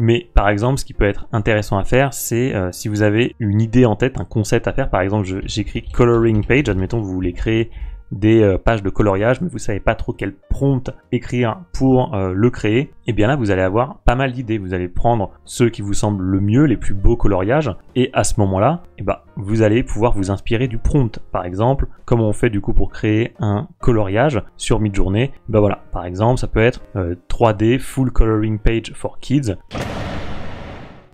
Mais par exemple, ce qui peut être intéressant à faire, c'est si vous avez une idée en tête, un concept à faire, par exemple j'écris coloring page, admettons que vous voulez créer des pages de coloriage, mais vous savez pas trop quel prompt écrire pour le créer, et bien là vous allez avoir pas mal d'idées. Vous allez prendre ceux qui vous semblent le mieux, les plus beaux coloriages, et à ce moment-là, vous allez pouvoir vous inspirer du prompt. Par exemple, comment on fait du coup pour créer un coloriage sur Midjourney, voilà, par exemple ça peut être 3D Full Coloring Page for Kids.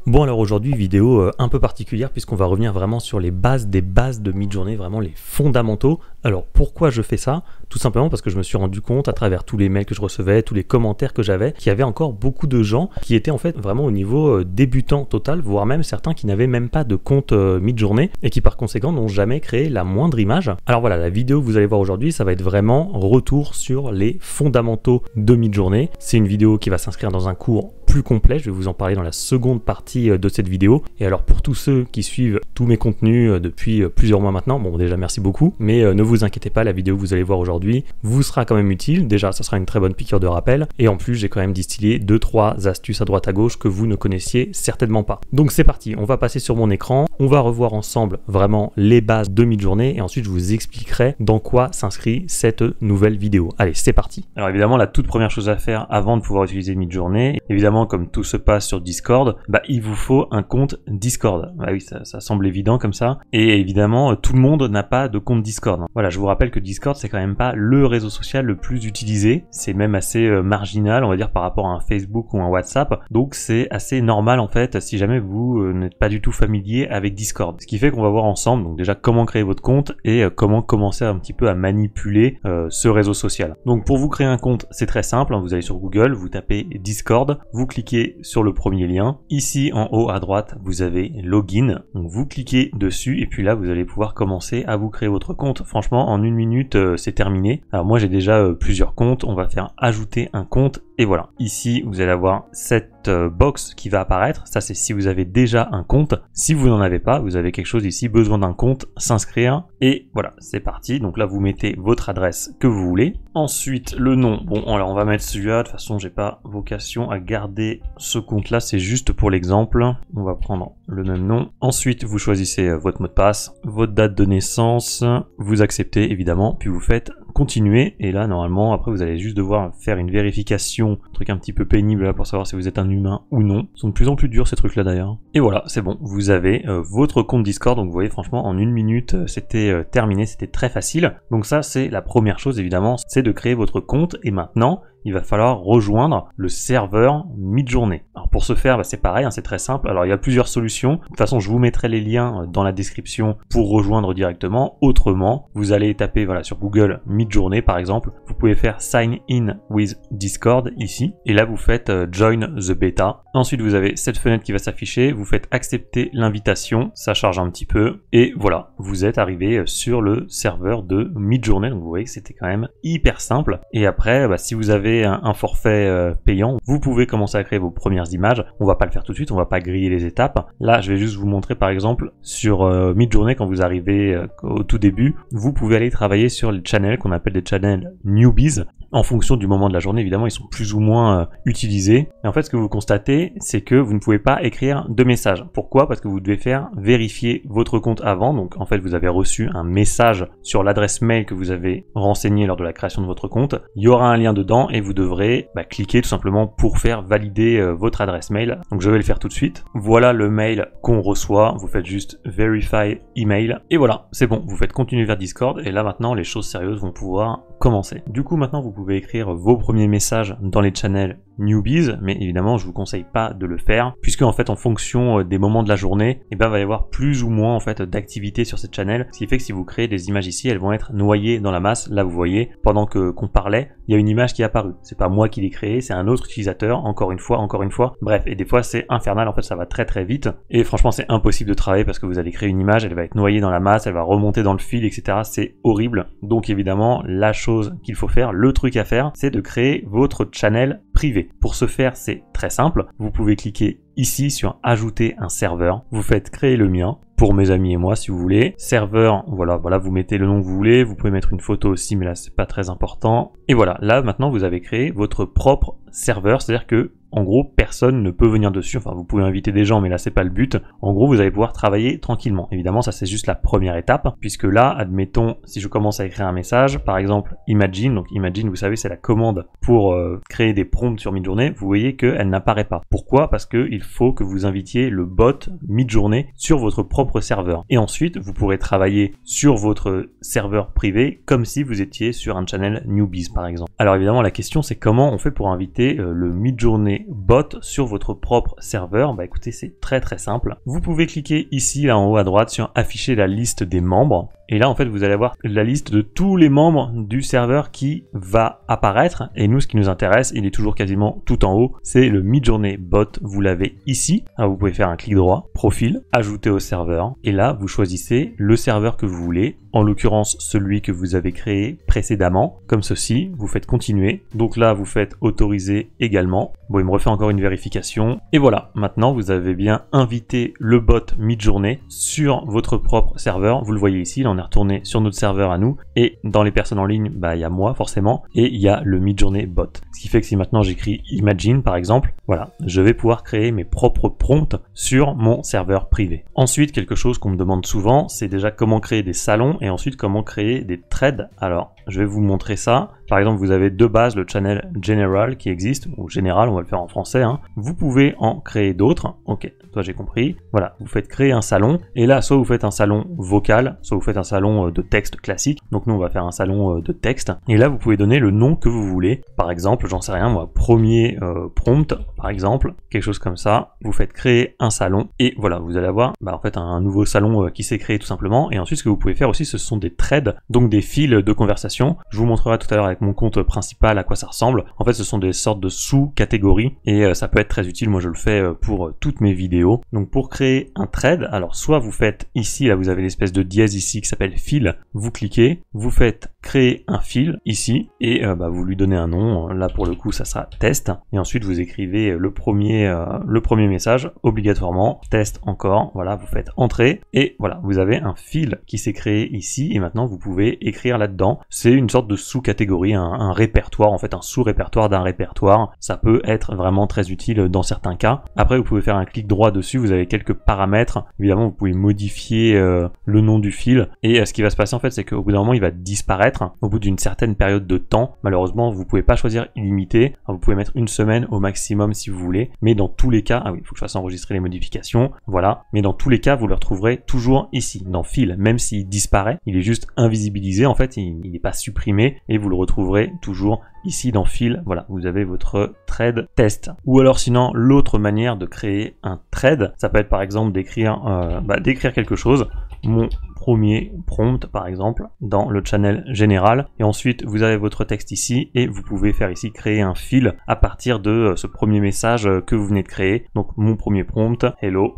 Bon, alors aujourd'hui, vidéo un peu particulière puisqu'on va revenir vraiment sur les bases des bases de Midjourney, vraiment les fondamentaux. Alors pourquoi je fais ça? Tout simplement parce que je me suis rendu compte à travers tous les mails que je recevais, tous les commentaires que j'avais, qu'il y avait encore beaucoup de gens qui étaient en fait vraiment au niveau débutant total, voire même certains qui n'avaient même pas de compte Midjourney et qui par conséquent n'ont jamais créé la moindre image. Alors voilà, la vidéo que vous allez voir aujourd'hui, ça va être vraiment retour sur les fondamentaux de Midjourney. C'est une vidéo qui va s'inscrire dans un cours plus complet, je vais vous en parler dans la seconde partie de cette vidéo. Et alors pour tous ceux qui suivent tous mes contenus depuis plusieurs mois maintenant, bon déjà merci beaucoup, mais ne vous inquiétez pas, la vidéo que vous allez voir aujourd'hui vous sera quand même utile. Déjà ça sera une très bonne piqûre de rappel, et en plus j'ai quand même distillé 2-3 astuces à droite à gauche que vous ne connaissiez certainement pas. Donc c'est parti, on va passer sur mon écran, on va revoir ensemble vraiment les bases de Midjourney, et ensuite je vous expliquerai dans quoi s'inscrit cette nouvelle vidéo. Allez, c'est parti. Alors évidemment la toute première chose à faire avant de pouvoir utiliser Midjourney, évidemment comme tout se passe sur Discord, il vous faut un compte Discord. Oui, ça semble évident comme ça. Et évidemment, tout le monde n'a pas de compte Discord. Voilà, je vous rappelle que Discord, c'est quand même pas le réseau social le plus utilisé. C'est même assez marginal, on va dire, par rapport à un Facebook ou un WhatsApp. Donc c'est assez normal en fait, si jamais vous n'êtes pas du tout familier avec Discord. Ce qui fait qu'on va voir ensemble, donc déjà comment créer votre compte et comment commencer un petit peu à manipuler ce réseau social. Donc pour vous créer un compte, c'est très simple. Vous allez sur Google, vous tapez Discord, vous cliquez sur le premier lien. Ici en haut à droite, vous avez Login. Donc vous cliquez dessus et puis là, vous allez pouvoir commencer à vous créer votre compte. Franchement, en 1 minute, c'est terminé. Alors moi, j'ai déjà plusieurs comptes. On va faire ajouter un compte. Et voilà, ici vous allez avoir cette box qui va apparaître, ça c'est si vous avez déjà un compte. Si vous n'en avez pas, vous avez quelque chose ici, besoin d'un compte, s'inscrire, et voilà, c'est parti. Donc là vous mettez votre adresse que vous voulez. Ensuite le nom, bon alors on va mettre celui-là, de toute façon j'ai pas vocation à garder ce compte là, c'est juste pour l'exemple. On va prendre le même nom. Ensuite vous choisissez votre mot de passe, votre date de naissance, vous acceptez évidemment, puis vous faites continuer, et là normalement après vous allez juste devoir faire une vérification, un truc un petit peu pénible là pour savoir si vous êtes un humain ou non. Ils sont de plus en plus durs ces trucs là d'ailleurs. Et voilà, c'est bon, vous avez votre compte Discord. Donc vous voyez, franchement en 1 minute c'était terminé, c'était très facile. Donc ça c'est la première chose évidemment, c'est de créer votre compte, et maintenant il va falloir rejoindre le serveur Midjourney. Alors pour ce faire, c'est pareil, c'est très simple. Alors il y a plusieurs solutions. De toute façon, je vous mettrai les liens dans la description pour rejoindre directement. Autrement, vous allez taper voilà, sur Google Midjourney par exemple. Vous pouvez faire Sign in with Discord ici. Et là, vous faites Join the beta. Ensuite, vous avez cette fenêtre qui va s'afficher. Vous faites accepter l'invitation. Ça charge un petit peu. Et voilà, vous êtes arrivé sur le serveur de Midjourney. Donc vous voyez que c'était quand même hyper simple. Et après, si vous avez un forfait payant, vous pouvez commencer à créer vos premières images. On va pas le faire tout de suite, on va pas griller les étapes. Là, je vais juste vous montrer par exemple sur Midjourney, quand vous arrivez au tout début, vous pouvez aller travailler sur les channels qu'on appelle des channels newbies. En fonction du moment de la journée, évidemment, ils sont plus ou moins utilisés. Et en fait, ce que vous constatez, c'est que vous ne pouvez pas écrire de message. Pourquoi? Parce que vous devez faire vérifier votre compte avant. Donc, en fait, vous avez reçu un message sur l'adresse mail que vous avez renseignée lors de la création de votre compte. Il y aura un lien dedans et vous devrez cliquer tout simplement pour faire valider votre adresse mail. Donc, je vais le faire tout de suite. Voilà le mail qu'on reçoit. Vous faites juste Verify Email. Et voilà, c'est bon. Vous faites continuer vers Discord. Et là, maintenant, les choses sérieuses vont pouvoir commencer. Du coup, maintenant, vous pouvez écrire vos premiers messages dans les channels newbies, mais évidemment, je vous conseille pas de le faire, puisque en fait, en fonction des moments de la journée, il va y avoir plus ou moins en fait d'activité sur cette channel, ce qui fait que si vous créez des images ici, elles vont être noyées dans la masse. Là, vous voyez, pendant qu'on parlait, il y a une image qui est apparue. C'est pas moi qui l'ai créée, c'est un autre utilisateur. Encore une fois. Bref, et des fois, c'est infernal. En fait, ça va très très vite, et franchement, c'est impossible de travailler parce que vous allez créer une image, elle va être noyée dans la masse, elle va remonter dans le fil, etc. C'est horrible. Donc évidemment, la chose qu'il faut faire, le truc à faire, c'est de créer votre channel privé. Pour ce faire, c'est très simple. Vous pouvez cliquer ici sur ajouter un serveur. Vous faites créer le mien pour mes amis et moi si vous voulez. Serveur, voilà, vous mettez le nom que vous voulez. Vous pouvez mettre une photo aussi, mais là c'est pas très important. Et voilà, là maintenant vous avez créé votre propre serveur, c'est-à-dire que en gros, personne ne peut venir dessus. Enfin, vous pouvez inviter des gens, mais là, c'est pas le but. En gros, vous allez pouvoir travailler tranquillement. Évidemment, ça, c'est juste la première étape, puisque là, admettons, si je commence à écrire un message, par exemple, Imagine. Donc, Imagine, vous savez, c'est la commande pour créer des prompts sur Midjourney. Vous voyez qu'elle n'apparaît pas. Pourquoi? Parce qu'il faut que vous invitiez le bot Midjourney sur votre propre serveur. Et ensuite, vous pourrez travailler sur votre serveur privé, comme si vous étiez sur un channel Newbies, par exemple. Alors, évidemment, la question, c'est comment on fait pour inviter le Midjourney bot sur votre propre serveur. Bah écoutez, c'est très simple. Vous pouvez cliquer ici, là en haut à droite, sur afficher la liste des membres. Et là, en fait, vous allez avoir la liste de tous les membres du serveur qui va apparaître. Et nous, ce qui nous intéresse, il est toujours quasiment tout en haut, c'est le Midjourney bot. Vous l'avez ici. Alors, vous pouvez faire un clic droit, profil, ajouter au serveur. Et là, vous choisissez le serveur que vous voulez. En l'occurrence, celui que vous avez créé précédemment, comme ceci. Vous faites continuer. Donc là, vous faites autoriser également. Bon, il me refait encore une vérification. Et voilà, maintenant, vous avez bien invité le bot Midjourney sur votre propre serveur. Vous le voyez ici, là, on est retourné sur notre serveur à nous. Et dans les personnes en ligne, bah, il y a moi, forcément. Et il y a le Midjourney bot. Ce qui fait que si maintenant j'écris Imagine, par exemple, voilà, je vais pouvoir créer mes propres prompts sur mon serveur privé. Ensuite, quelque chose qu'on me demande souvent, c'est déjà comment créer des salons et ensuite comment créer des threads. Alors, je vais vous montrer ça. Par exemple, vous avez de base le channel General qui existe, ou Général, on va le faire en français. Hein. Vous pouvez en créer d'autres. Ok, toi j'ai compris. Voilà, vous faites créer un salon. Et là, soit vous faites un salon vocal, soit vous faites un salon de texte classique. Donc nous, on va faire un salon de texte. Et là, vous pouvez donner le nom que vous voulez. Par exemple, j'en sais rien, moi, premier prompt, par exemple, quelque chose comme ça. Vous faites créer un salon. Et voilà, vous allez avoir en fait un nouveau salon qui s'est créé tout simplement. Et ensuite, ce que vous pouvez faire aussi, ce sont des threads, donc des fils de conversation. Je vous montrerai tout à l'heure avec mon compte principal à quoi ça ressemble. En fait, ce sont des sortes de sous-catégories et ça peut être très utile. Moi, je le fais pour toutes mes vidéos. Donc, pour créer un thread, alors soit vous faites ici, là, vous avez l'espèce de dièse ici qui s'appelle fil. Vous cliquez, vous faites créer un fil ici et vous lui donnez un nom. Là, pour le coup, ça sera test. Et ensuite, vous écrivez le premier message obligatoirement. Test encore. Voilà, vous faites entrer et voilà, vous avez un fil qui s'est créé ici et maintenant, vous pouvez écrire là-dedans. C'est une sorte de sous-catégorie, un répertoire, en fait un sous-répertoire d'un répertoire. Ça peut être vraiment très utile dans certains cas. Après, vous pouvez faire un clic droit dessus, vous avez quelques paramètres. Évidemment, vous pouvez modifier le nom du fil. Et ce qui va se passer en fait, c'est qu'au bout d'un moment, il va disparaître au bout d'une certaine période de temps. Malheureusement, vous pouvez pas choisir illimité. Alors, vous pouvez mettre une semaine au maximum si vous voulez. Mais dans tous les cas, ah oui, il faut que je fasse enregistrer les modifications. Voilà. Mais dans tous les cas, vous le retrouverez toujours ici, dans fil. Même s'il disparaît, il est juste invisibilisé. En fait, il n'est pas supprimé et vous le retrouverez toujours ici dans fil. Voilà, vous avez votre thread test. Ou alors sinon, l'autre manière de créer un thread, ça peut être par exemple d'écrire quelque chose. Mon premier prompt par exemple dans le channel général et ensuite vous avez votre texte ici et vous pouvez faire ici créer un fil à partir de ce premier message que vous venez de créer. Donc mon premier prompt, hello.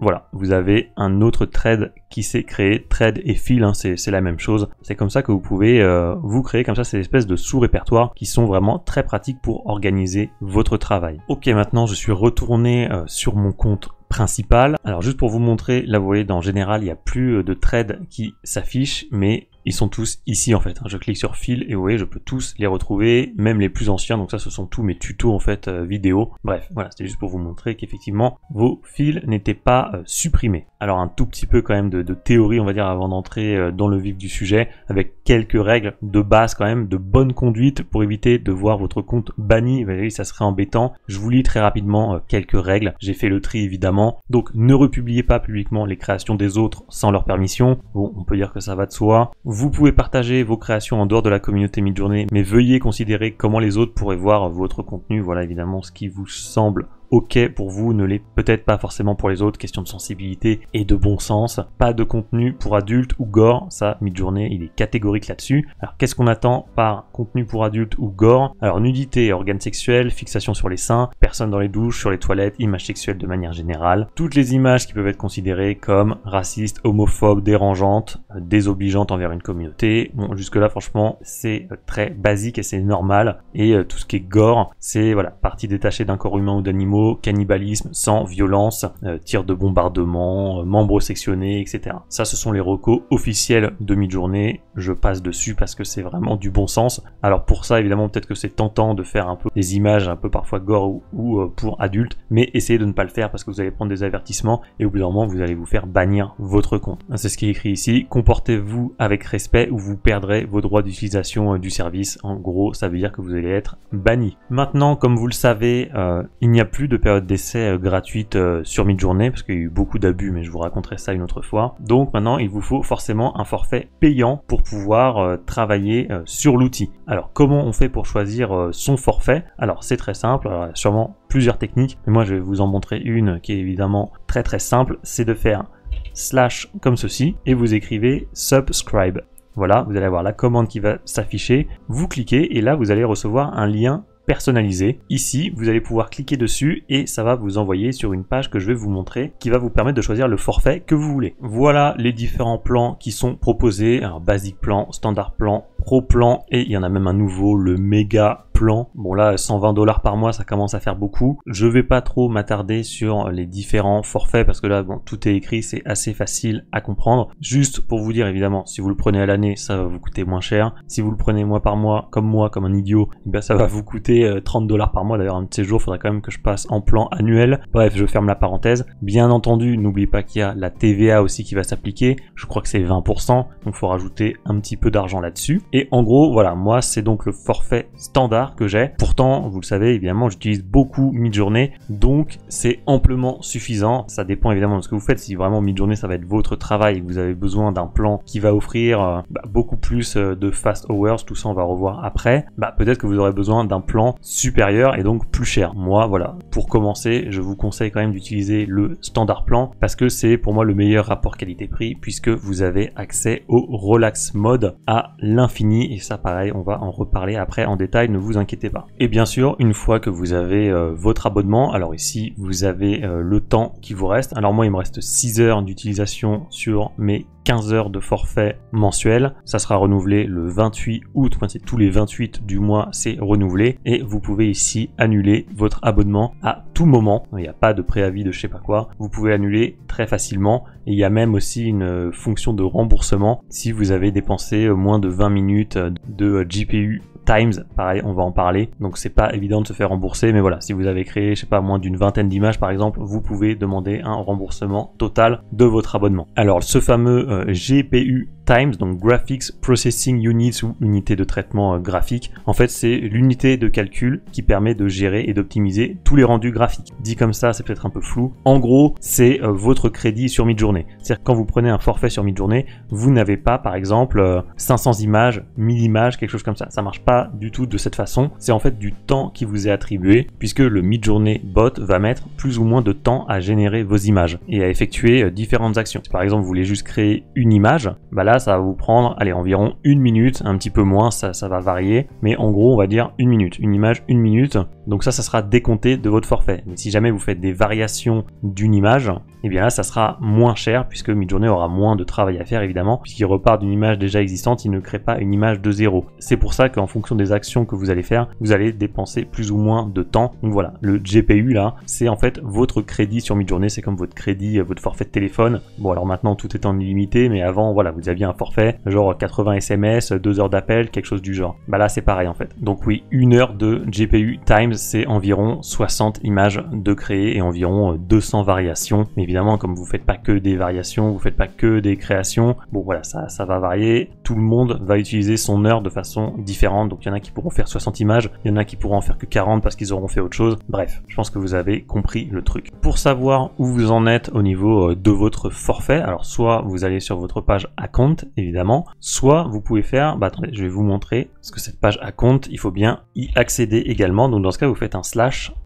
Voilà, vous avez un autre thread qui s'est créé, thread et fil, hein, c'est la même chose. C'est comme ça que vous pouvez vous créer comme ça ces espèces de sous-répertoires qui sont vraiment très pratiques pour organiser votre travail. Ok, maintenant je suis retourné sur mon compte principal. Alors juste pour vous montrer, là vous voyez dans général il n'y a plus de threads qui s'affichent, mais ils sont tous ici en fait. Je clique sur fil et vous voyez, je peux tous les retrouver, même les plus anciens. Donc ça, ce sont tous mes tutos en fait vidéo. Bref, voilà, c'était juste pour vous montrer qu'effectivement vos fils n'étaient pas supprimés. Alors un tout petit peu quand même de théorie, on va dire, avant d'entrer dans le vif du sujet, avec quelques règles de base quand même, de bonne conduite pour éviter de voir votre compte banni. Vous voyez, ça serait embêtant. Je vous lis très rapidement quelques règles. J'ai fait le tri évidemment. Donc ne republiez pas publiquement les créations des autres sans leur permission. Bon, on peut dire que ça va de soi. Vous pouvez partager vos créations en dehors de la communauté Midjourney, mais veuillez considérer comment les autres pourraient voir votre contenu. Voilà évidemment ce qui vous semble ok pour vous ne l'est peut-être pas forcément pour les autres, question de sensibilité et de bon sens. Pas de contenu pour adultes ou gore, ça Midjourney il est catégorique là-dessus. Alors qu'est-ce qu'on attend par contenu pour adultes ou gore? Alors nudité, organes sexuels, fixation sur les seins, personnes dans les douches, sur les toilettes, images sexuelles de manière générale. Toutes les images qui peuvent être considérées comme racistes, homophobes, dérangeantes, désobligeantes envers une communauté. Bon, jusque là franchement c'est très basique et c'est normal. Et tout ce qui est gore, c'est voilà, partie détachée d'un corps humain ou d'animaux, cannibalisme, sang, violence, tir de bombardement, membres sectionnés, etc. Ça ce sont les recos officiels de Midjourney. Je passe dessus parce que c'est vraiment du bon sens. Alors pour ça évidemment peut-être que c'est tentant de faire un peu des images un peu parfois gore ou pour adultes, mais essayez de ne pas le faire parce que vous allez prendre des avertissements et au bout d'un moment vous allez vous faire bannir votre compte. C'est ce qui est écrit ici, comportez-vous avec respect ou vous perdrez vos droits d'utilisation du service. En gros ça veut dire que vous allez être banni. Maintenant comme vous le savez, il n'y a plus de période d'essai gratuite sur Midjourney parce qu'il y a eu beaucoup d'abus, mais je vous raconterai ça une autre fois. Donc maintenant il vous faut forcément un forfait payant pour pouvoir travailler sur l'outil. Alors comment on fait pour choisir son forfait? Alors c'est très simple, alors, il y a sûrement plusieurs techniques, mais moi je vais vous en montrer une qui est évidemment très simple, c'est de faire slash comme ceci et vous écrivez subscribe. Voilà, vous allez avoir la commande qui va s'afficher, vous cliquez et là vous allez recevoir un lien personnalisé. Ici, vous allez pouvoir cliquer dessus et ça va vous envoyer sur une page que je vais vous montrer qui va vous permettre de choisir le forfait que vous voulez. Voilà les différents plans qui sont proposés. Alors, basic plan, standard plan, pro plan et il y en a même un nouveau, le méga plan. Bon là, 120 $ par mois, ça commence à faire beaucoup. Je vais pas trop m'attarder sur les différents forfaits parce que là, bon, tout est écrit, c'est assez facile à comprendre. Juste pour vous dire, évidemment, si vous le prenez à l'année, ça va vous coûter moins cher. Si vous le prenez mois par mois, comme un idiot, eh bien, ça va vous coûter 30 $ par mois. D'ailleurs, un de ces jours, il faudrait quand même que je passe en plan annuel. Bref, je ferme la parenthèse. Bien entendu, n'oubliez pas qu'il y a la TVA aussi qui va s'appliquer. Je crois que c'est 20%, donc il faut rajouter un petit peu d'argent là-dessus. Et en gros, voilà, moi, c'est donc le forfait standard que j'ai. Pourtant, vous le savez, évidemment, j'utilise beaucoup Midjourney, donc c'est amplement suffisant. Ça dépend évidemment de ce que vous faites. Si vraiment Midjourney, ça va être votre travail et que vous avez besoin d'un plan qui va offrir beaucoup plus de fast hours, tout ça, on va revoir après, peut-être que vous aurez besoin d'un plan supérieur et donc plus cher. Moi, voilà, pour commencer, je vous conseille quand même d'utiliser le standard plan parce que c'est pour moi le meilleur rapport qualité-prix puisque vous avez accès au relax mode à l'infini et ça, pareil, on va en reparler après en détail, ne vous inquiétez pas. Et bien sûr, une fois que vous avez votre abonnement, alors ici, vous avez le temps qui vous reste. Alors moi, il me reste 6 heures d'utilisation sur mes 15 heures de forfait mensuel. Ça sera renouvelé le 28 août, enfin, c'est tous les 28 du mois, c'est renouvelé. Et vous pouvez ici annuler votre abonnement à tout moment. Il n'y a pas de préavis de je sais pas quoi. Vous pouvez annuler très facilement. Et il y a même aussi une fonction de remboursement si vous avez dépensé moins de 20 minutes de GPU Times, pareil, on va en parler. Donc c'est pas évident de se faire rembourser, mais voilà, si vous avez créé, je sais pas, moins d'une vingtaine d'images par exemple, vous pouvez demander un remboursement total de votre abonnement. Alors ce fameux GPU Times, donc Graphics Processing Units ou unité de traitement graphique, en fait c'est l'unité de calcul qui permet de gérer et d'optimiser tous les rendus graphiques. Dit comme ça, c'est peut-être un peu flou. En gros, c'est votre crédit sur Midjourney. C'est-à-dire quand vous prenez un forfait sur Midjourney, vous n'avez pas par exemple 500 images, 1000 images, quelque chose comme ça. Ça marche pas du tout de cette façon. C'est en fait du temps qui vous est attribué puisque le Midjourney bot va mettre plus ou moins de temps à générer vos images et à effectuer différentes actions. Si par exemple vous voulez juste créer une image, là ça va vous prendre, allez, environ 1 minute, un petit peu moins, ça va varier, mais en gros on va dire 1 minute, une image 1 minute, donc ça sera décompté de votre forfait. Mais si jamais vous faites des variations d'une image, et bien là ça sera moins cher puisque Midjourney aura moins de travail à faire évidemment, puisqu'il repart d'une image déjà existante, il ne crée pas une image de zéro. C'est pour ça qu'en fonction des actions que vous allez faire, vous allez dépenser plus ou moins de temps. Donc voilà, le GPU là, c'est en fait votre crédit sur Midjourney, c'est comme votre crédit, votre forfait de téléphone. Bon alors maintenant tout est en illimité, mais avant voilà, vous aviez un forfait, genre 80 SMS, 2 heures d'appel, quelque chose du genre. Là c'est pareil en fait. Donc oui, 1 heure de GPU Times, c'est environ 60 images de créer et environ 200 variations. Mais évidemment, comme vous faites pas que des variations, vous faites pas que des créations, bon voilà, ça va varier. Tout le monde va utiliser son heure de façon différente. Donc il y en a qui pourront faire 60 images, il y en a qui pourront en faire que 40 parce qu'ils auront fait autre chose. Bref, je pense que vous avez compris le truc. Pour savoir où vous en êtes au niveau de votre forfait, alors soit vous allez sur votre page account, compte évidemment, soit vous pouvez faire, attendez, je vais vous montrer, parce que cette page à compte, il faut bien y accéder également. Donc dans ce cas, vous faites un /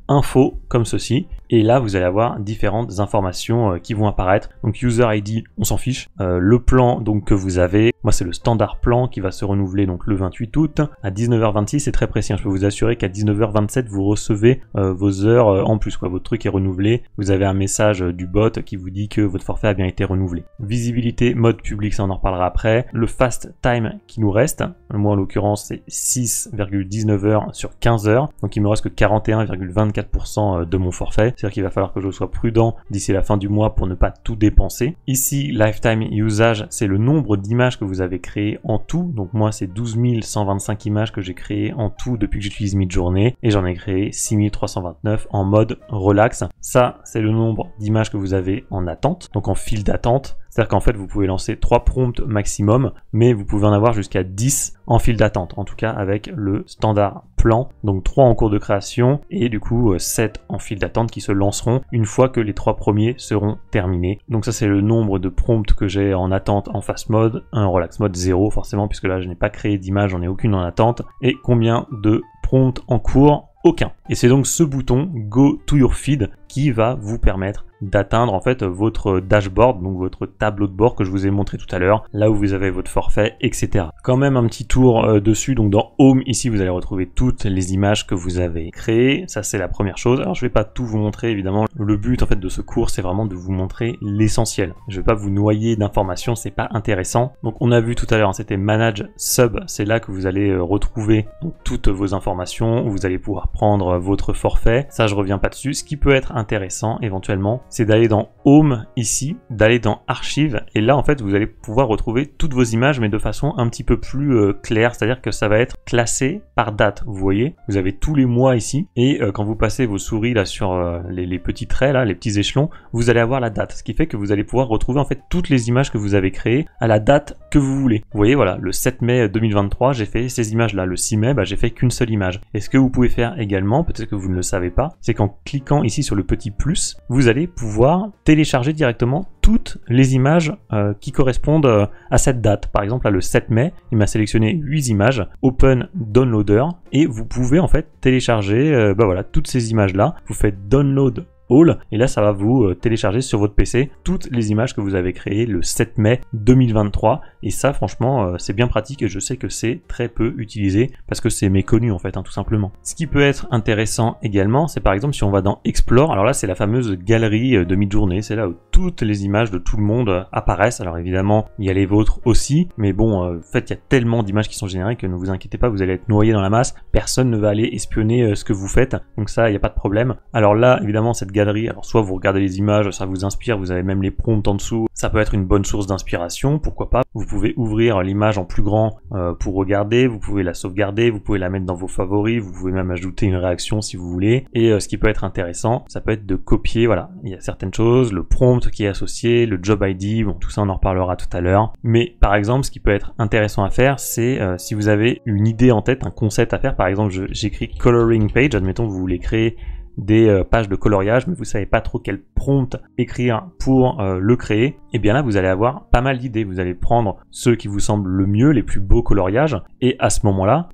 info comme ceci, et là vous allez avoir différentes informations qui vont apparaître. Donc user ID, on s'en fiche. Le plan donc que vous avez, moi c'est le standard plan qui va se renouveler donc le 28 août à 19h26, c'est très précis, hein. Je peux vous assurer qu'à 19h27 vous recevez vos heures en plus, quoi. Votre truc est renouvelé, vous avez un message du bot qui vous dit que votre forfait a bien été renouvelé. Visibilité, mode public, ça on en reparlera après. Le fast time qui nous reste, moi en l'occurrence c'est 6,19 heures sur 15 heures, donc il me reste que 41,24% de mon forfait. C'est-à-dire qu'il va falloir que je sois prudent d'ici la fin du mois pour ne pas tout dépenser. Ici, lifetime usage, c'est le nombre d'images que vous avez créées en tout. Donc moi, c'est 12 125 images que j'ai créées en tout depuis que j'utilise Midjourney, et j'en ai créé 6329 en mode relax. Ça, c'est le nombre d'images que vous avez en attente, donc en file d'attente. C'est-à-dire qu'en fait, vous pouvez lancer 3 prompts maximum, mais vous pouvez en avoir jusqu'à 10 en file d'attente, en tout cas avec le standard plan. Donc 3 en cours de création et du coup 7 en file d'attente qui se lanceront une fois que les 3 premiers seront terminés. Donc ça, c'est le nombre de prompts que j'ai en attente en fast mode, en relax mode 0 forcément, puisque là je n'ai pas créé d'image, j'en ai aucune en attente. Et combien de prompts en cours? Aucun. Et c'est donc ce bouton Go to your feed qui va vous permettre d'atteindre en fait votre dashboard, donc votre tableau de bord que je vous ai montré tout à l'heure, là où vous avez votre forfait, etc. Quand même un petit tour dessus, donc dans Home, ici vous allez retrouver toutes les images que vous avez créées, ça c'est la première chose. Alors je vais pas tout vous montrer évidemment, le but en fait de ce cours c'est vraiment de vous montrer l'essentiel. Je vais pas vous noyer d'informations, c'est pas intéressant. Donc on a vu tout à l'heure, hein, c'était Manage Sub, c'est là que vous allez retrouver donc, toutes vos informations, vous allez pouvoir prendre votre forfait, ça je reviens pas dessus. Ce qui peut être intéressant éventuellement, c'est d'aller dans Home ici, d'aller dans Archive, et là en fait vous allez pouvoir retrouver toutes vos images mais de façon un petit peu plus claire, c'est-à-dire que ça va être classé par date. Vous voyez, vous avez tous les mois ici, et quand vous passez vos souris là sur les petits traits là, les petits échelons, vous allez avoir la date, ce qui fait que vous allez pouvoir retrouver en fait toutes les images que vous avez créées à la date que vous voulez. Vous voyez, voilà, le 7 mai 2023 j'ai fait ces images là, le 6 mai j'ai fait qu'une seule image. Et ce que vous pouvez faire également, peut-être que vous ne le savez pas, c'est qu'en cliquant ici sur le petit plus, vous allez pouvoir télécharger directement toutes les images qui correspondent à cette date. Par exemple, là, le 7 mai, il m'a sélectionné 8 images, Open Downloader, et vous pouvez en fait télécharger voilà, toutes ces images-là. Vous faites Download All, et là ça va vous télécharger sur votre PC toutes les images que vous avez créées le 7 mai 2023, et ça franchement c'est bien pratique, et je sais que c'est très peu utilisé parce que c'est méconnu en fait, hein, tout simplement. Ce qui peut être intéressant également, c'est par exemple si on va dans Explore, alors là c'est la fameuse galerie de Midjourney, c'est là où toutes les images de tout le monde apparaissent. Alors évidemment il y a les vôtres aussi, mais bon en fait il y a tellement d'images qui sont générées que ne vous inquiétez pas, vous allez être noyé dans la masse, personne ne va aller espionner ce que vous faites, donc ça il n'y a pas de problème. Alors là évidemment cette galerie, alors soit vous regardez les images, ça vous inspire, vous avez même les prompts en dessous, ça peut être une bonne source d'inspiration, pourquoi pas. Vous pouvez ouvrir l'image en plus grand pour regarder, vous pouvez la sauvegarder, vous pouvez la mettre dans vos favoris, vous pouvez même ajouter une réaction si vous voulez. Et ce qui peut être intéressant, ça peut être de copier, voilà, il y a certaines choses, le prompt qui est associé, le job ID, bon tout ça on en reparlera tout à l'heure. Mais par exemple ce qui peut être intéressant à faire, c'est si vous avez une idée en tête, un concept à faire, par exemple j'écris coloring page, admettons vous voulez créer des pages de coloriage, mais vous savez pas trop quel prompt écrire pour le créer, et bien là vous allez avoir pas mal d'idées. Vous allez prendre ceux qui vous semblent le mieux, les plus beaux coloriages, et à ce moment-là,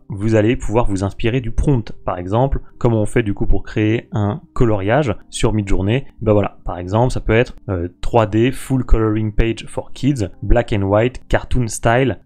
vous allez pouvoir vous inspirer du prompt. Par exemple, comment on fait du coup pour créer un coloriage sur Midjourney, voilà, par exemple ça peut être 3D full coloring page for kids, black and white, cartoon style,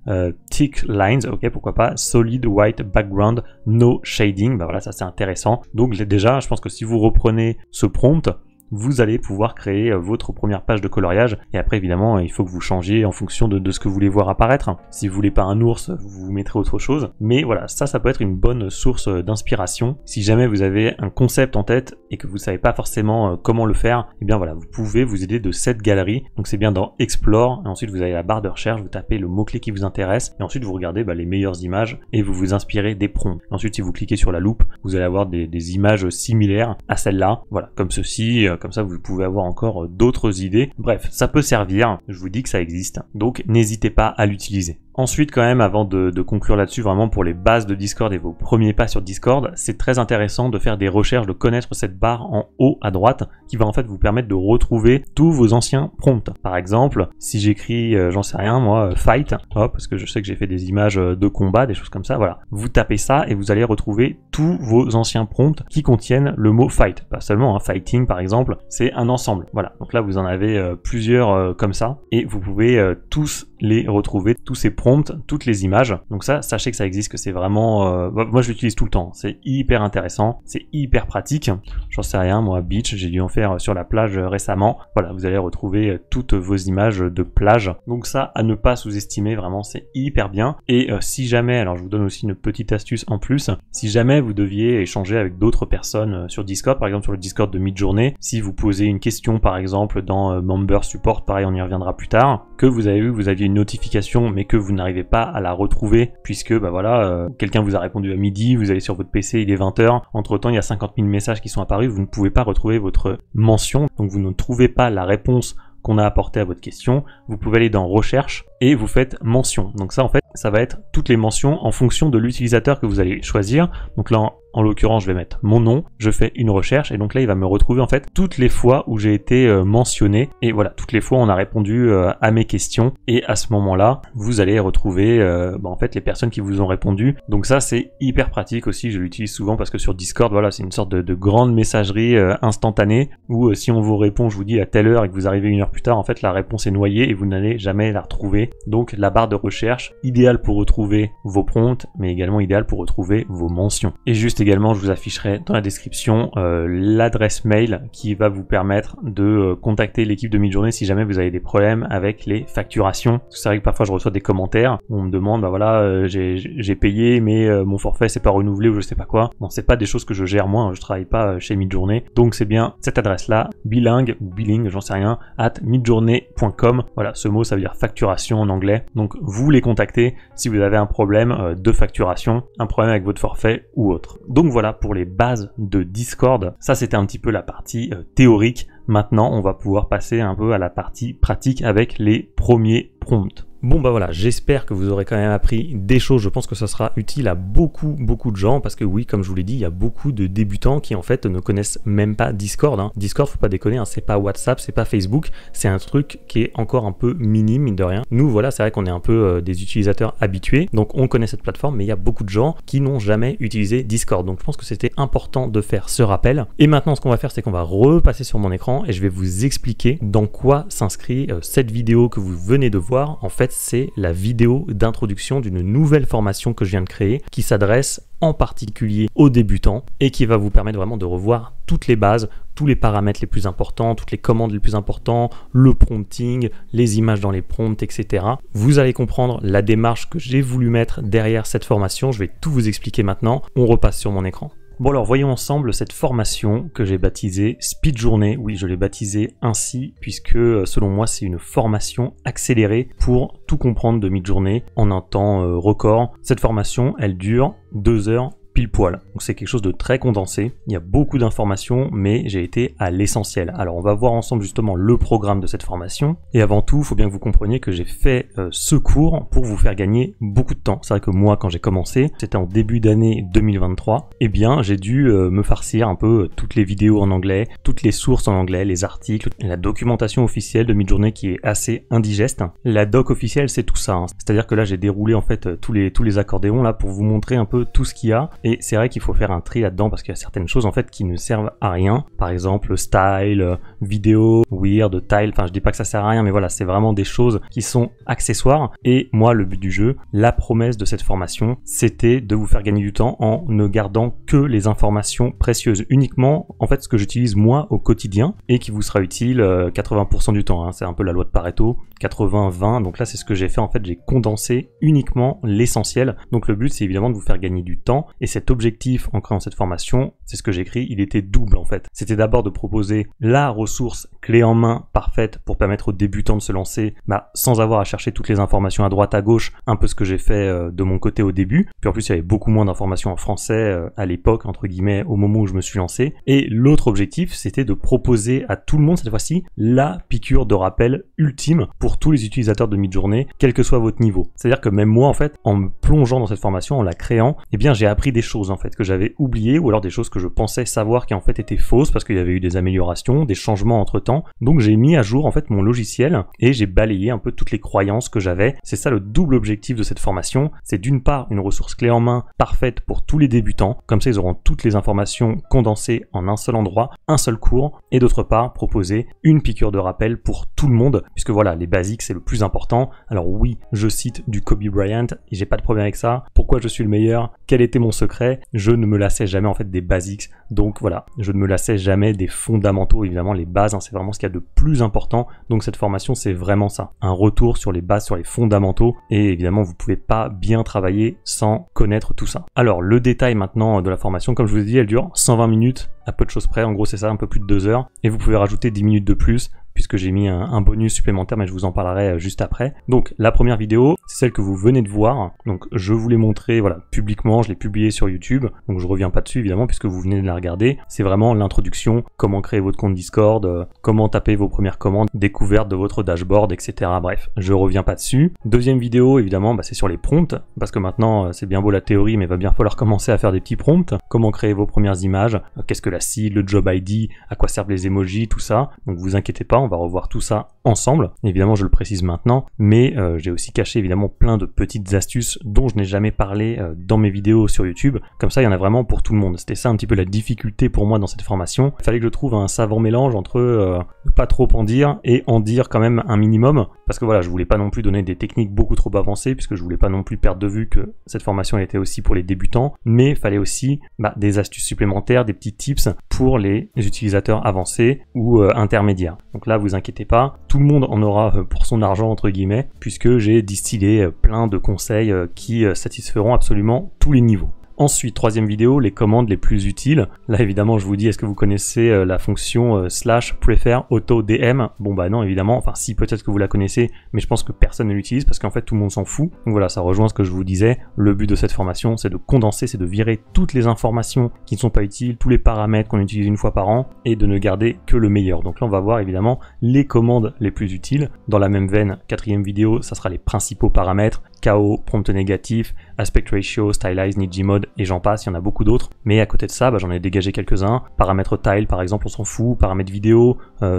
thick lines, ok pourquoi pas, solid white background, no shading, voilà ça c'est intéressant. Donc déjà je pense que si vous reprenez ce prompt, vous allez pouvoir créer votre première page de coloriage, et après évidemment il faut que vous changiez en fonction de ce que vous voulez voir apparaître. Si vous voulez pas un ours, vous mettrez autre chose, mais voilà, ça peut être une bonne source d'inspiration. Si jamais vous avez un concept en tête et que vous savez pas forcément comment le faire, et bien voilà, vous pouvez vous aider de cette galerie. Donc c'est bien dans Explore, et ensuite vous avez la barre de recherche, vous tapez le mot-clé qui vous intéresse, et ensuite vous regardez les meilleures images et vous vous inspirez des prompts. Ensuite si vous cliquez sur la loupe, vous allez avoir des images similaires à celle-là, voilà, comme ceci. comme ça vous pouvez avoir encore d'autres idées. Bref, ça peut servir, je vous dis que ça existe, donc n'hésitez pas à l'utiliser. Ensuite, quand même, avant de conclure là-dessus, vraiment pour les bases de Discord et vos premiers pas sur Discord, c'est très intéressant de faire des recherches, de connaître cette barre en haut à droite qui va en fait vous permettre de retrouver tous vos anciens prompts. Par exemple, si j'écris, j'en sais rien moi, fight, hop, parce que je sais que j'ai fait des images de combat, des choses comme ça, voilà. Vous tapez ça et vous allez retrouver tous vos anciens prompts qui contiennent le mot fight. Pas seulement, fighting par exemple, c'est un ensemble. Voilà, donc là vous en avez plusieurs comme ça et vous pouvez tous les retrouver, tous ces prompts, toutes les images. Donc ça, sachez que ça existe, que c'est vraiment... moi je l'utilise tout le temps, c'est hyper intéressant, c'est hyper pratique. J'en sais rien, moi beach, j'ai dû en faire sur la plage récemment. Voilà, vous allez retrouver toutes vos images de plage. Donc ça, à ne pas sous-estimer, vraiment c'est hyper bien. Et si jamais, alors je vous donne aussi une petite astuce en plus, si jamais vous deviez échanger avec d'autres personnes sur Discord, par exemple sur le Discord de Midjourney, si vous posez une question par exemple dans Member Support, pareil on y reviendra plus tard, que vous avez vu que vous aviez une notification mais que vous n'arrivez pas à la retrouver puisque bah voilà, quelqu'un vous a répondu à midi, vous allez sur votre PC, il est 20h, entre temps il y a 50 000 messages qui sont apparus, vous ne pouvez pas retrouver votre mention, donc vous ne trouvez pas la réponse qu'on a apporté à votre question, vous pouvez aller dans recherche et vous faites mention. Donc ça en fait, ça va être toutes les mentions en fonction de l'utilisateur que vous allez choisir. Donc là en l'occurrence je vais mettre mon nom, je fais une recherche et donc là il va me retrouver en fait toutes les fois où j'ai été mentionné et voilà, toutes les fois on a répondu à mes questions et à ce moment là vous allez retrouver en fait les personnes qui vous ont répondu. Donc ça c'est hyper pratique aussi, je l'utilise souvent parce que sur Discord voilà c'est une sorte de grande messagerie instantanée où si on vous répond je vous dis à telle heure et que vous arrivez une heure plus tard en fait la réponse est noyée et vous n'allez jamais la retrouver. Donc la barre de recherche idéale pour retrouver vos prompts mais également idéale pour retrouver vos mentions. Et juste également je vous afficherai dans la description l'adresse mail qui va vous permettre de contacter l'équipe de Midjourney si jamais vous avez des problèmes avec les facturations. C'est vrai que parfois je reçois des commentaires où on me demande bah voilà j'ai payé mais mon forfait c'est pas renouvelé ou je sais pas quoi. Bon c'est pas des choses que je gère moi, je travaille pas chez Midjourney, donc c'est bien cette adresse là, bilingue ou billing j'en sais rien, @midjourney.com. Voilà, ce mot ça veut dire facturation en anglais, donc vous les contactez si vous avez un problème de facturation, un problème avec votre forfait ou autre. Donc voilà pour les bases de Discord, ça c'était un petit peu la partie théorique. Maintenant on va pouvoir passer un peu à la partie pratique avec les premiers prompts. Bon bah voilà, j'espère que vous aurez quand même appris des choses, je pense que ça sera utile à beaucoup de gens parce que oui, comme je vous l'ai dit, il y a beaucoup de débutants qui en fait ne connaissent même pas Discord. Discord, faut pas déconner, c'est pas WhatsApp, c'est pas Facebook, c'est un truc qui est encore un peu minime, mine de rien. Nous voilà, c'est vrai qu'on est un peu des utilisateurs habitués, donc on connaît cette plateforme, mais il y a beaucoup de gens qui n'ont jamais utilisé Discord, donc je pense que c'était important de faire ce rappel. Et maintenant ce qu'on va faire, c'est qu'on va repasser sur mon écran et je vais vous expliquer dans quoi s'inscrit cette vidéo que vous venez de voir. En fait, c'est la vidéo d'introduction d'une nouvelle formation que je viens de créer qui s'adresse en particulier aux débutants et qui va vous permettre vraiment de revoir toutes les bases, tous les paramètres les plus importants, toutes les commandes les plus importantes, le prompting, les images dans les prompts, etc. Vous allez comprendre la démarche que j'ai voulu mettre derrière cette formation. Je vais tout vous expliquer maintenant. On repasse sur mon écran. Bon alors voyons ensemble cette formation que j'ai baptisée Speed Journée. Oui, je l'ai baptisée ainsi puisque selon moi c'est une formation accélérée pour tout comprendre de Midjourney en un temps record. Cette formation elle dure 2 heures pile poil. Donc c'est quelque chose de très condensé. Il y a beaucoup d'informations, mais j'ai été à l'essentiel. Alors on va voir ensemble justement le programme de cette formation. Et avant tout, il faut bien que vous compreniez que j'ai fait ce cours pour vous faire gagner beaucoup de temps. C'est vrai que moi, quand j'ai commencé, c'était en début d'année 2023, eh bien j'ai dû me farcir un peu toutes les vidéos en anglais, toutes les sources en anglais, les articles, la documentation officielle de Midjourney qui est assez indigeste. La doc officielle, c'est tout ça. C'est-à-dire que là, j'ai déroulé en fait tous les accordéons là pour vous montrer un peu tout ce qu'il y a. Et c'est vrai qu'il faut faire un tri là-dedans parce qu'il y a certaines choses en fait qui ne servent à rien. Par exemple, style, vidéo, weird, tile. Enfin, je dis pas que ça sert à rien, mais voilà, c'est vraiment des choses qui sont accessoires. Et moi, le but du jeu, la promesse de cette formation, c'était de vous faire gagner du temps en ne gardant que les informations précieuses. Uniquement, en fait, ce que j'utilise moi au quotidien et qui vous sera utile 80% du temps. C'est un peu la loi de Pareto, 80-20. Donc là, c'est ce que j'ai fait. En fait, j'ai condensé uniquement l'essentiel. Donc le but, c'est évidemment de vous faire gagner du temps. Et cet objectif en créant cette formation, c'est ce que j'écris, il était double en fait. C'était d'abord de proposer la ressource clé en main parfaite pour permettre aux débutants de se lancer sans avoir à chercher toutes les informations à droite à gauche, un peu ce que j'ai fait de mon côté au début. Puis en plus il y avait beaucoup moins d'informations en français à l'époque, entre guillemets, au moment où je me suis lancé. Et l'autre objectif, c'était de proposer à tout le monde cette fois-ci la piqûre de rappel ultime pour tous les utilisateurs de Midjourney, quel que soit votre niveau. C'est-à-dire que même moi en fait, en me plongeant dans cette formation, en la créant, eh bien j'ai appris des choses en fait que j'avais oubliées, ou alors des choses que je pensais savoir qui en fait étaient fausses parce qu'il y avait eu des améliorations, des changements entre temps. Donc j'ai mis à jour en fait mon logiciel et j'ai balayé un peu toutes les croyances que j'avais. C'est ça le double objectif de cette formation, c'est d'une part une ressource clé en main parfaite pour tous les débutants, comme ça ils auront toutes les informations condensées en un seul endroit, un seul cours, et d'autre part proposer une piqûre de rappel pour tout le monde, puisque voilà, les basiques c'est le plus important. Alors oui, je cite du Kobe Bryant et j'ai pas de problème avec ça. Pourquoi je suis le meilleur? Quel était mon secret? Je ne me lassais jamais en fait des basiques, donc voilà, je ne me lassais jamais des fondamentaux, évidemment les bases, c'est vraiment ce qu'il y a de plus important. Donc cette formation c'est vraiment ça, un retour sur les bases, sur les fondamentaux, et évidemment vous pouvez pas bien travailler sans connaître tout ça. Alors le détail maintenant de la formation, comme je vous ai dit, elle dure 120 minutes à peu de choses près, en gros c'est ça, un peu plus de 2 heures, et vous pouvez rajouter 10 minutes de plus puisque j'ai mis un bonus supplémentaire, mais je vous en parlerai juste après. Donc la première vidéo, c'est celle que vous venez de voir. Donc je vous l'ai montré voilà, publiquement, je l'ai publié sur YouTube, donc je reviens pas dessus évidemment puisque vous venez de la regarder. C'est vraiment l'introduction, comment créer votre compte Discord, comment taper vos premières commandes, découverte de votre dashboard, etc. Bref, je reviens pas dessus. Deuxième vidéo, évidemment, c'est sur les prompts, parce que maintenant c'est bien beau la théorie, mais il va bien falloir commencer à faire des petits prompts. Comment créer vos premières images, qu'est-ce que la cible, le job ID, à quoi servent les emojis, tout ça. Donc vous inquiétez pas, on va revoir tout ça ensemble. Évidemment, je le précise maintenant, mais j'ai aussi caché évidemment plein de petites astuces dont je n'ai jamais parlé dans mes vidéos sur YouTube. Comme ça, il y en a vraiment pour tout le monde. C'était ça un petit peu la difficulté pour moi dans cette formation. Il fallait que je trouve un savant mélange entre ne pas trop en dire et en dire quand même un minimum, parce que voilà, je voulais pas non plus donner des techniques beaucoup trop avancées, puisque je voulais pas non plus perdre de vue que cette formation était aussi pour les débutants, mais il fallait aussi des astuces supplémentaires, des petits tips pour les utilisateurs avancés ou intermédiaires. Donc là, vous inquiétez pas, tout le monde en aura pour son argent entre guillemets, puisque j'ai distillé plein de conseils qui satisferont absolument tous les niveaux. Ensuite, troisième vidéo, les commandes les plus utiles. Là, évidemment, je vous dis, est-ce que vous connaissez la fonction /prefer auto DM? Bon, non, évidemment. Enfin, si, peut-être que vous la connaissez, mais je pense que personne ne l'utilise parce qu'en fait, tout le monde s'en fout. Donc voilà, ça rejoint ce que je vous disais. Le but de cette formation, c'est de condenser, c'est de virer toutes les informations qui ne sont pas utiles, tous les paramètres qu'on utilise une fois par an, et de ne garder que le meilleur. Donc là, on va voir évidemment les commandes les plus utiles. Dans la même veine, quatrième vidéo, ça sera les principaux paramètres. KO, prompt négatif, aspect ratio, stylize, Niji mode, et j'en passe, il y en a beaucoup d'autres. Mais à côté de ça, j'en ai dégagé quelques-uns. Paramètres tile, par exemple, on s'en fout. Paramètres vidéo,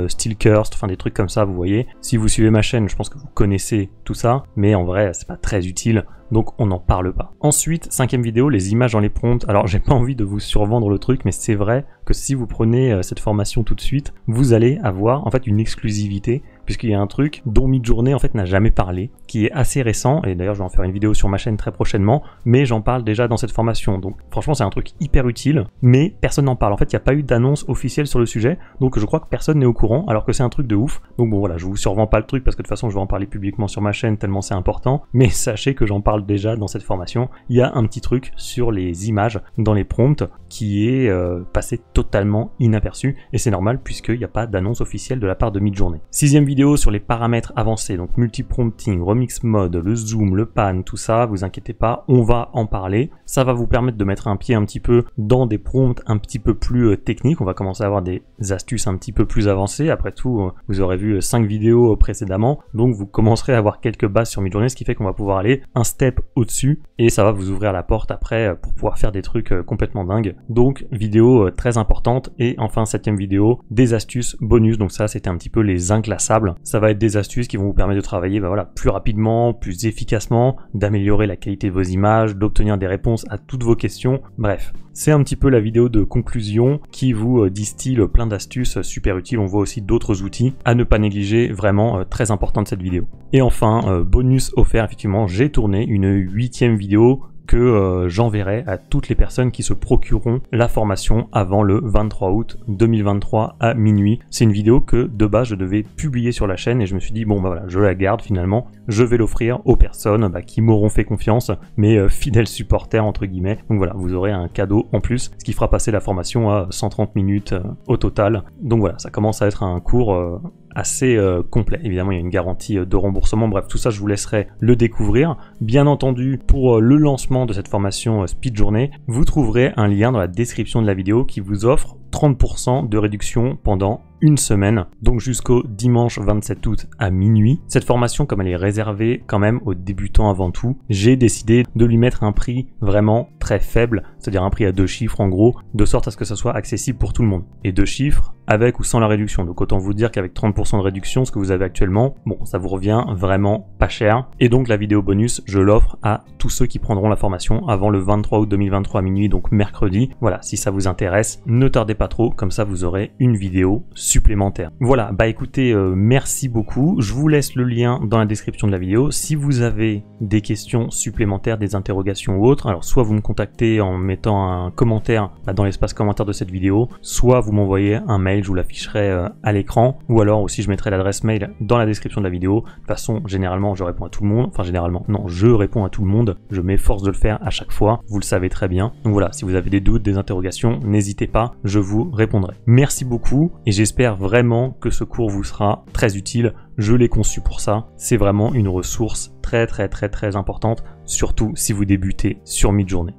still cursed, enfin des trucs comme ça, vous voyez. Si vous suivez ma chaîne, je pense que vous connaissez tout ça, mais en vrai, c'est pas très utile. Donc on n'en parle pas. Ensuite, cinquième vidéo, les images dans les prompts. Alors j'ai pas envie de vous survendre le truc, mais c'est vrai que si vous prenez cette formation tout de suite, vous allez avoir en fait une exclusivité, puisqu'il y a un truc dont Midjourney en fait n'a jamais parlé, qui est assez récent, et d'ailleurs je vais en faire une vidéo sur ma chaîne très prochainement, mais j'en parle déjà dans cette formation. Donc franchement c'est un truc hyper utile, mais personne n'en parle. En fait il n'y a pas eu d'annonce officielle sur le sujet, donc je crois que personne n'est au courant, alors que c'est un truc de ouf. Donc bon voilà, je vous survends pas le truc, parce que de toute façon je vais en parler publiquement sur ma chaîne tellement c'est important, mais sachez que j'en parle déjà dans cette formation. Il y a un petit truc sur les images dans les prompts qui est passé totalement inaperçu, et c'est normal puisqu'il n'y a pas d'annonce officielle de la part de Midjourney. Sixième vidéo sur les paramètres avancés, donc multi-prompting, remix mode, le zoom, le pan, tout ça, vous inquiétez pas, on va en parler. Ça va vous permettre de mettre un pied un petit peu dans des prompts un petit peu plus techniques. On va commencer à avoir des astuces un petit peu plus avancées. Après tout, vous aurez vu 5 vidéos précédemment, donc vous commencerez à avoir quelques bases sur Midjourney, ce qui fait qu'on va pouvoir aller un step au-dessus, et ça va vous ouvrir la porte après pour pouvoir faire des trucs complètement dingues. Donc vidéo très importante. Et enfin, septième vidéo, des astuces bonus. Donc ça, c'était un petit peu les inclassables. Ça va être des astuces qui vont vous permettre de travailler plus rapidement, plus efficacement, d'améliorer la qualité de vos images, d'obtenir des réponses à toutes vos questions. Bref, c'est un petit peu la vidéo de conclusion qui vous distille plein d'astuces super utiles. On voit aussi d'autres outils à ne pas négliger, vraiment très important de cette vidéo. Et enfin, bonus offert, effectivement, j'ai tourné une 8e vidéo que j'enverrai à toutes les personnes qui se procureront la formation avant le 23 août 2023 à minuit. C'est une vidéo que de base je devais publier sur la chaîne et je me suis dit bon bah voilà, je la garde finalement, je vais l'offrir aux personnes qui m'auront fait confiance, mes fidèles supporters entre guillemets. Donc voilà, vous aurez un cadeau en plus, ce qui fera passer la formation à 130 minutes au total. Donc voilà, ça commence à être un cours assez complet. Évidemment, il y a une garantie de remboursement. Bref, tout ça, je vous laisserai le découvrir. Bien entendu, pour le lancement de cette formation Speed Journée, vous trouverez un lien dans la description de la vidéo qui vous offre 30% de réduction pendant une semaine, donc jusqu'au dimanche 27 août à minuit. Cette formation, comme elle est réservée quand même aux débutants avant tout, j'ai décidé de lui mettre un prix vraiment très faible, c'est-à-dire un prix à 2 chiffres en gros, de sorte à ce que ça soit accessible pour tout le monde. Et 2 chiffres avec ou sans la réduction. Donc autant vous dire qu'avec 30% de réduction, ce que vous avez actuellement, bon, ça vous revient vraiment pas cher. Et donc la vidéo bonus, je l'offre à tous ceux qui prendront la formation avant le 23 août 2023 à minuit, donc mercredi. Voilà, si ça vous intéresse, ne tardez pas trop, comme ça vous aurez une vidéo supplémentaire. Voilà, bah écoutez, merci beaucoup. Je vous laisse le lien dans la description de la vidéo. Si vous avez des questions supplémentaires, des interrogations ou autres, alors soit vous me contactez en mettant un commentaire dans l'espace commentaire de cette vidéo, soit vous m'envoyez un mail, je vous l'afficherai à l'écran, ou alors aussi je mettrai l'adresse mail dans la description de la vidéo. De toute façon, généralement je réponds à tout le monde, enfin généralement, non, je réponds à tout le monde, je m'efforce de le faire à chaque fois, vous le savez très bien. Donc voilà, si vous avez des doutes, des interrogations, n'hésitez pas, je vous répondrai. Merci beaucoup et j'espère vraiment que ce cours vous sera très utile. Je l'ai conçu pour ça. C'est vraiment une ressource très importante, surtout si vous débutez sur Midjourney.